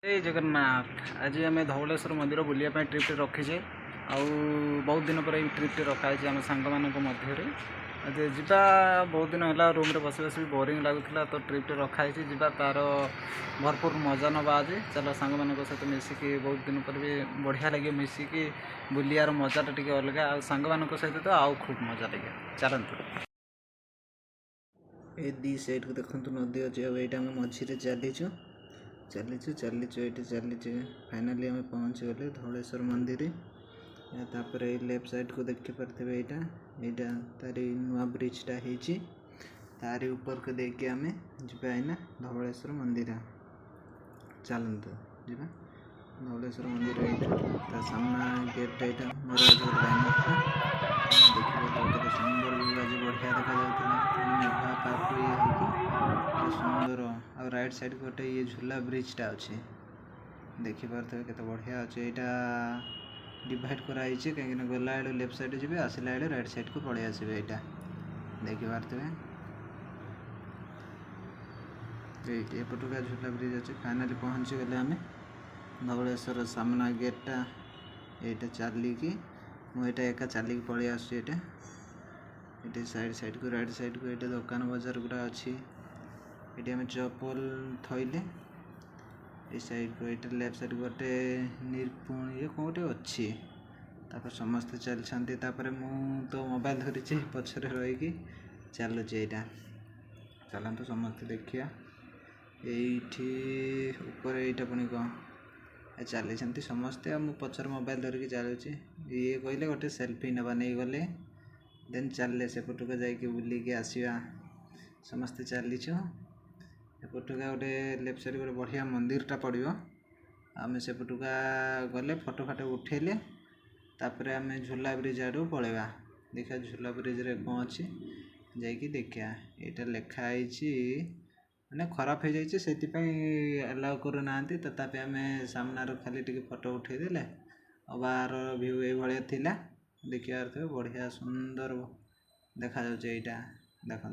जय जगन्नाथ। आज आम धवलेश्वर मंदिर बुलायापी ट्रिप्टे रखीचे आउ बहुत दिन पर ट्रिप्टे रखाई आम सांग मध्य जा बहुत दिन है रूम बस बस बोरिंग लगुला तो ट्रिप्टे रखाई जा तार भरपूर मजा नवा आज चलो सांग सहित मिसिकी बहुत दिन पर भी बढ़िया लगे मिसिकी बुलियार मजाटा टी अलग आ सांग सहित तो आउ खूब मजा लगे चलतु ये दी साइड को देखो नदी अच्छे यहाँ मझे चलीचु चलीचु फाइनाली आम पहुँच गले धवलेश्वर मंदिर तापर लेफ्ट साइड को देखी पारे यहाँ तारी नुआ ब्रिजटा होती तारी ऊपर को देखिए आम जाना धवलेश्वर मंदिर चलतु जा धवलेश्वर मंदिर ये सामना गेट यहाँ मोर देखिए सुंदर आज बढ़िया देखा सुंदर आ राइट साइड गोटे ये झूला ब्रिजटा अच्छे देखिपे केते बढ़िया अच्छे यहाँ डिवाइड कराई कहीं गला लेफ्ट साइड जी आसला राइट साइड को पड़े आसबे यहाँ देखिपे एपटुका झूला ब्रिज अच्छे फाइनाली पहुँची गले आम धवलेश्वर सामना गेटटा यहाँ चलिकी मुझे एका चलिकी पलि आसटा ये साइड को राइट साइड को ये दुकान बजार गुड़ा अच्छी ये आम चप्पल थैले ये साइड को ये लेफ्ट साइड गोटे निपुण ये कौन गोटे अच्छी समस्ते चलते मु तो मोबाइल धरी पछरे रहीकि चलुचे यहाँ चलते समस्ते देखिया ये ऊपर यहाँ पुणी कौन चली समस्ते मु पचर मोबाइल धरिकी चलुचे ये कहले गोटे सेल्फी नवा नहीं गले देन चलले सेपटुका जाइए बुलिकी आसवा समस्ते चलीचु एपटुका गोटे लेफ्ट साइड गोटे बढ़िया मंदिरटा पड़ो आम सेपटुका गले फोटो फाटो उठेले तापर आम झूला ब्रिज आड़ पलैया देखा झूला ब्रिज रे कौन अच्छी जाइए देखा यहाँ लिखाई मैंने खराब हो जाए से अलाउ करूना तथापि आम सामनार खाली टी फोटो उठेदेले बाहर भ्यू ये थिला देखिए बढ़िया सुंदर देखा यहाँ देखो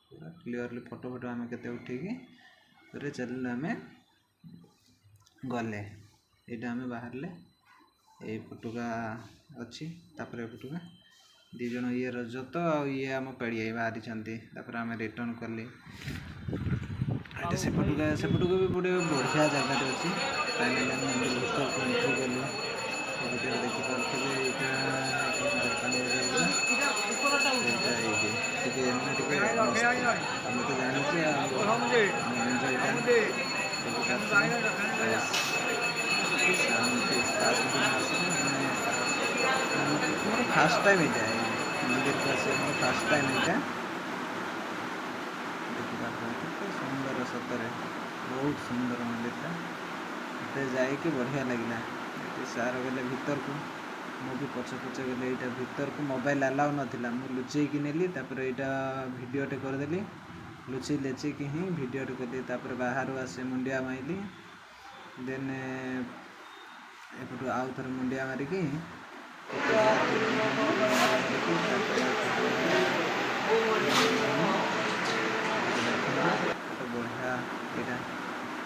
पूरा क्लीयरली फोटो फोटो आम के उठेकी फिर चल आम गले यहाँ आम बाहर ये फटुका अच्छी फटुका दीज ये रजत ये आम पेड़िया बाहरी आम रिटर्न कले सेपटुका भी गोटे बढ़िया जगह अच्छी फाइनाली आम मंदिर भर एंट्री कलु देखिपे फास्ट टाइम यहाँ मंदिर को आस फास्ट टाइम यहाँ सुंदर सतरे बहुत सुंदर मंदिरटा जाइए बढ़िया लगला सार गले भीतर को मुझे पचे पचे गले यहाँ भीतर को मोबाइल अलाउ नाला मुझे लुचेकी नेली यहाँ वीडियोटे करदेली लुचे लेचेकी ही वीडियोटे कली बाहर आसे मुंडिया माइली देन एपटू आउ थे मुंडिया मारिकी बढ़िया यहाँ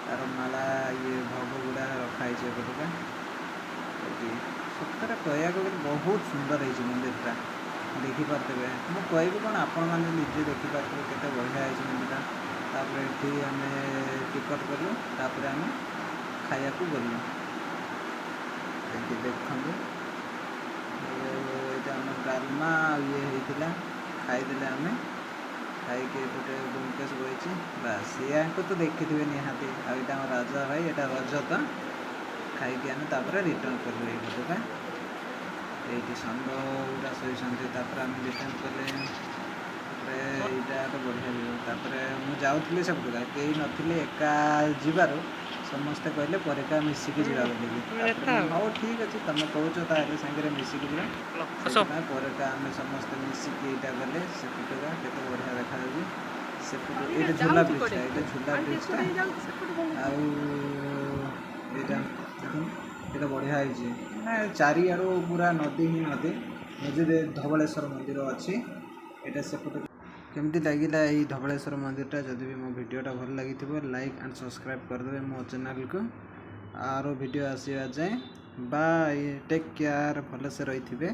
तार माला ये भोग गुड़ा रखाई एपटुका सतरे कहक बहुत सुंदर है मंदिरटा देखिपे मुझे कहबी कौन आपण मैंने निजे देखिपे केते बढ़िया है मंदिरटा ये आम टिकट कलु आम खाया गलु देखते ये आम डालमा ये होता खाईदे आम खाई गोटे गुमकेश बही बास या तो देखिथे निहाती आम राजा भाई यहाँ रजत खाई आम रिटर्न कलु ये फटुका ये षंड गुड़ा शोते आम रिटर्न कले यहाँ तो बढ़िया मुझे जाऊँगी से फटुका कई नी एका जीवार समस्ते कहले पर मिसिकी जा हाँ ठीक अच्छे तुम कौच सागर मिसिकी जा पर आम समस्ते मिसिकी यहाँ गले से फटुका के बढ़िया देखा से झूला ब्रिजटा ये झूला ब्रिजटा आटा बढ़िया है चारिआड़ पूरा नदी ही नदी मझे धवलेश्वर मंदिर अच्छी यहाँ सेपट केमती लगिला ये धवलेश्वर मंदिरटा जदि भी मो वीडियोटा भल लगी लाइक एंड सब्सक्राइब करदे मो चैनल को आरो वीडियो आसवा जाए बाय टेक केयर भलसे रही थे।